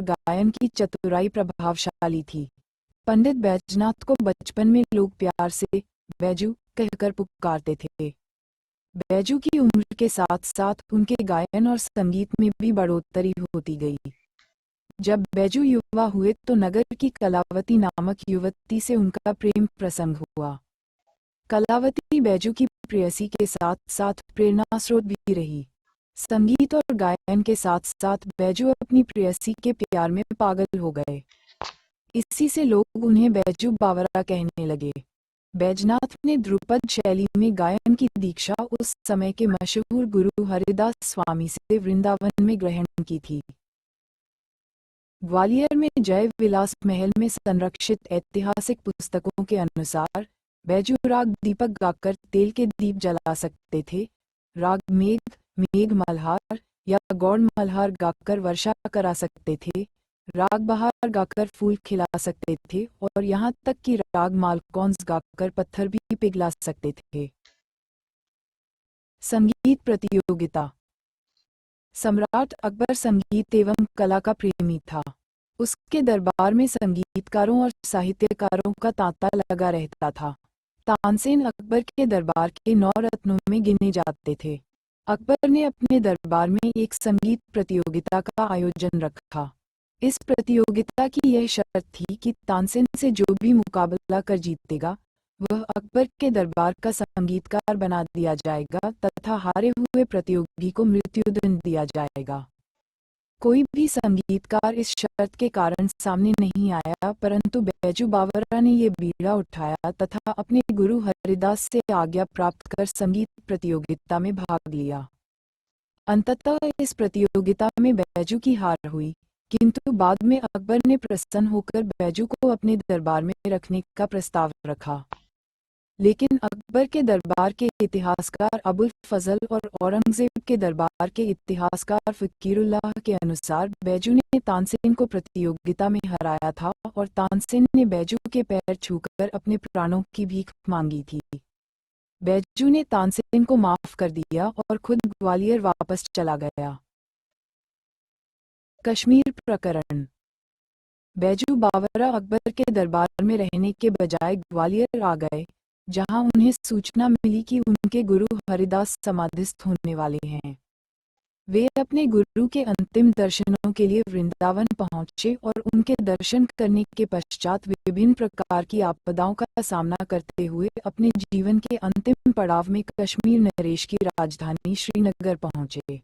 गायन की चतुराई प्रभावशाली थी। पंडित बैजनाथ को बचपन में लोग प्यार से बैजू कहकर पुकारते थे। बैजू की उम्र के साथ साथ उनके गायन और संगीत में भी बढ़ोतरी होती गई। जब बैजू युवा हुए तो नगर की कलावती नामक युवती से उनका प्रेम प्रसंग हुआ। कलावती बैजू की प्रेयसी के साथ साथ प्रेरणा स्रोत भी रही। संगीत और गायन के साथ साथ बैजू अपनी प्रेयसी के प्यार में पागल हो गए। इसी से लोग उन्हें बैजू बावरा कहने लगे। बैजनाथ ने ध्रुपद शैली में गायन की दीक्षा उस समय के मशहूर गुरु हरिदास स्वामी से वृंदावन में ग्रहण की थी। ग्वालियर में जय विलास महल में संरक्षित ऐतिहासिक पुस्तकों के अनुसार बैजू राग दीपक गाकर तेल के दीप जला सकते थे, राग मेघ मेघ मल्हार या गौड़ मल्हार गाकर वर्षा करा सकते थे, राग बहार गाकर फूल खिला सकते थे और यहाँ तक कि राग मालकौंस गाकर पत्थर भी पिघला सकते थे। संगीत प्रतियोगिता। सम्राट अकबर संगीत एवं कला का प्रेमी था। उसके दरबार में संगीतकारों और साहित्यकारों का तांता लगा रहता था। तानसेन अकबर के दरबार के 9 रत्नों में गिने जाते थे। अकबर ने अपने दरबार में एक संगीत प्रतियोगिता का आयोजन रखा। इस प्रतियोगिता की यह शर्त थी कि तानसेन से जो भी मुकाबला कर जीतेगा वह अकबर के दरबार का संगीतकार बना दिया जाएगा तथा हारे हुए प्रतियोगी को मृत्युदंड दिया जाएगा। कोई भी संगीतकार इस शर्त के कारण सामने नहीं आया, परंतु बैजू बावरा ने ये बीड़ा उठाया तथा अपने गुरु हरिदास से आज्ञा प्राप्त कर संगीत प्रतियोगिता में भाग लिया। अंततः इस प्रतियोगिता में बैजू की हार हुई, किंतु बाद में अकबर ने प्रसन्न होकर बैजू को अपने दरबार में रखने का प्रस्ताव रखा। लेकिन अकबर के दरबार के इतिहासकार अबुल फजल और औरंगजेब के दरबार के इतिहासकार फकीरुल्लाह के अनुसार बैजू ने तानसेन को प्रतियोगिता में हराया था और तानसेन ने बैजू के पैर छूकर अपने प्राणों की भीख मांगी थी। बैजू ने तानसेन को माफ कर दिया और खुद ग्वालियर वापस चला गया। कश्मीर प्रकरण। बैजू बावरा अकबर के दरबार में रहने के बजाय ग्वालियर आ गए, जहां उन्हें सूचना मिली कि उनके गुरु हरिदास समाधिस्थ होने वाले हैं। वे अपने गुरु के अंतिम दर्शनों के लिए वृंदावन पहुंचे और उनके दर्शन करने के पश्चात विभिन्न प्रकार की आपदाओं का सामना करते हुए अपने जीवन के अंतिम पड़ाव में कश्मीर नरेश की राजधानी श्रीनगर पहुंचे।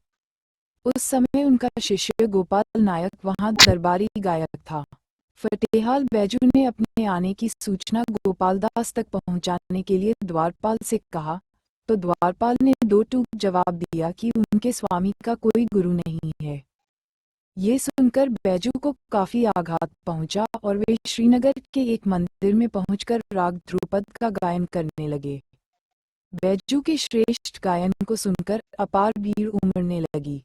उस समय उनका शिष्य गोपाल नायक वहां दरबारी गायक था। फतेहाल बैजू ने अपने आने की सूचना गोपालदास तक पहुंचाने के लिए द्वारपाल से कहा, तो द्वारपाल ने 2 टूक जवाब दिया कि उनके स्वामी का कोई गुरु नहीं है। ये सुनकर बैजू को काफी आघात पहुंचा और वे श्रीनगर के एक मंदिर में पहुंचकर राग ध्रुपद का गायन करने लगे। बैजू के श्रेष्ठ गायन को सुनकर अपार भीड़ उमड़ने लगी।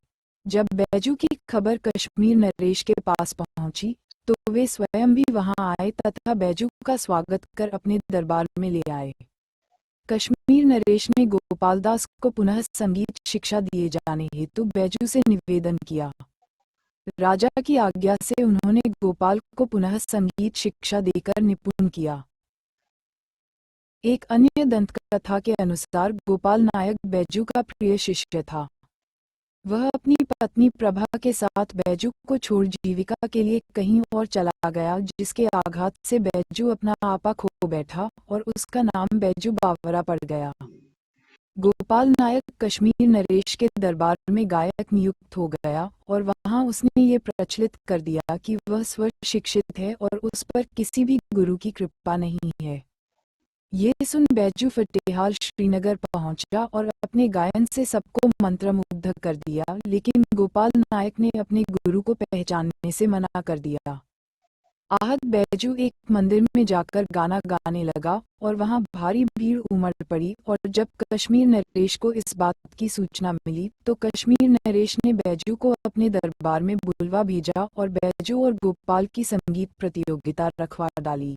जब बैजू की खबर कश्मीर नरेश के पास पहुंची तो वे स्वयं भी वहां आए तथा बैजू का स्वागत कर अपने दरबार में ले आए। कश्मीर नरेश ने गोपालदास को पुनः संगीत शिक्षा दिए जाने हेतु बैजू से निवेदन किया। राजा की आज्ञा से उन्होंने गोपाल को पुनः संगीत शिक्षा देकर निपुण किया। एक अन्य दंतकथा के अनुसार गोपाल नायक बैजू का प्रिय शिष्य था। वह अपनी पत्नी प्रभा के साथ बैजू को छोड़ जीविका के लिए कहीं और चला गया, जिसके आघात से बैजू अपना आपा खो बैठा और उसका नाम बैजू बावरा पड़ गया। गोपाल नायक कश्मीर नरेश के दरबार में गायक नियुक्त हो गया और वहां उसने ये प्रचलित कर दिया कि वह स्वशिक्षित है और उस पर किसी भी गुरु की कृपा नहीं है। ये सुन बैजू फतेहाल श्रीनगर पहुंचा और अपने गायन से सबको मंत्रमुग्ध कर दिया, लेकिन गोपाल नायक ने अपने गुरु को पहचानने से मना कर दिया। आहत बैजू एक मंदिर में जाकर गाना गाने लगा और वहां भारी भीड़ उमड़ पड़ी और जब कश्मीर नरेश को इस बात की सूचना मिली तो कश्मीर नरेश ने बैजू को अपने दरबार में बुलवा भेजा और बैजू और गोपाल की संगीत प्रतियोगिता रखवा डाली।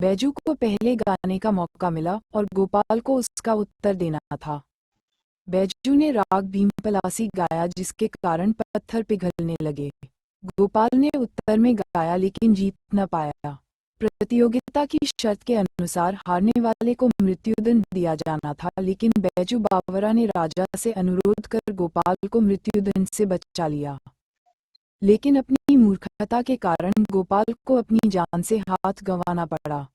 बैजू को पहले गाने का मौका मिला और गोपाल को उसका उत्तर देना था। बैजू ने राग भीमपलासी गाया, जिसके कारण पत्थर पिघलने लगे। गोपाल ने उत्तर में गाया लेकिन जीत न पाया। प्रतियोगिता की शर्त के अनुसार हारने वाले को मृत्युदंड दिया जाना था, लेकिन बैजू बावरा ने राजा से अनुरोध कर गोपाल को मृत्युदंड से बचा लिया। लेकिन अपनी मूर्खता के कारण गोपाल को अपनी जान से हाथ गंवाना पड़ा।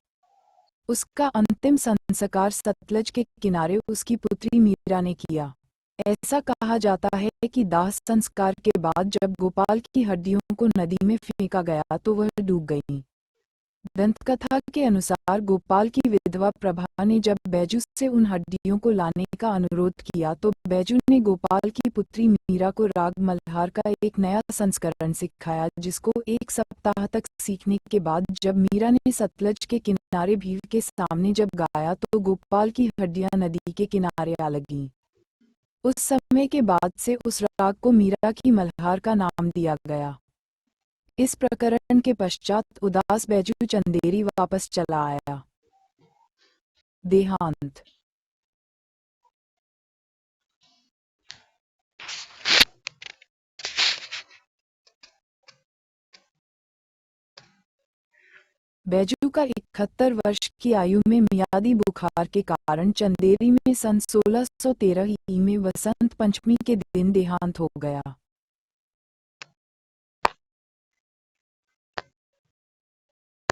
उसका अंतिम संस्कार सतलज के किनारे उसकी पुत्री मीरा ने किया। ऐसा कहा जाता है कि दाह संस्कार के बाद जब गोपाल की हड्डियों को नदी में फेंका गया तो वह डूब गईं। दंतकथा के अनुसार गोपाल की विधवा प्रभा ने जब बैजू से उन हड्डियों को लाने का अनुरोध किया तो बैजू ने गोपाल की पुत्री मीरा को राग मल्हार का एक नया संस्करण सिखाया, जिसको एक सप्ताह तक सीखने के बाद जब मीरा ने सतलज के किनारे भीड़ के सामने जब गाया तो गोपाल की हड्डियां नदी के किनारे आ लगीं। उस समय के बाद से उस राग को मीरा की मल्हार का नाम दिया गया। इस प्रकरण के पश्चात उदास बैजू चंदेरी वापस चला आया। देहांत। बैजू का 71 वर्ष की आयु में मियादी बुखार के कारण चंदेरी में सन 1613 में वसंत पंचमी के दिन देहांत हो गया।